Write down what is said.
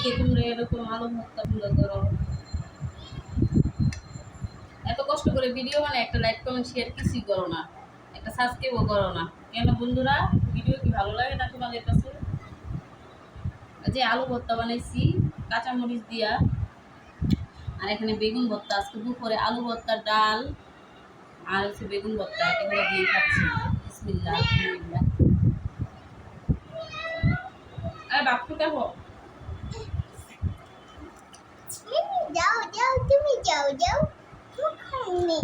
কে তোমরা এরকম আলু ভর্তা গুলো করো? এত কষ্ট করে ভিডিও মানে একটা লাইক কমেন্ট শেয়ার কিছুই করো না, একটা সাবস্ক্রাইবও করো না কেন বন্ধুরা? ভিডিও কি ভালো লাগে না তোমাদের কাছে? যে আলু ভর্তা বানাইছি কাঁচামরিচ দিয়া, আর এখানে বেগুন ভর্তা, আজকে দুপুরে আলু ভর্তা, ডাল আর হচ্ছে বেগুন ভর্তা, এগুলো দিয়ে খাচ্ছি। বিসমিল্লাহ আলহামদুলিল্লাহ। আরে বাপটু দেখো, যাও যাও তুমি যাও যাও, খাইনি।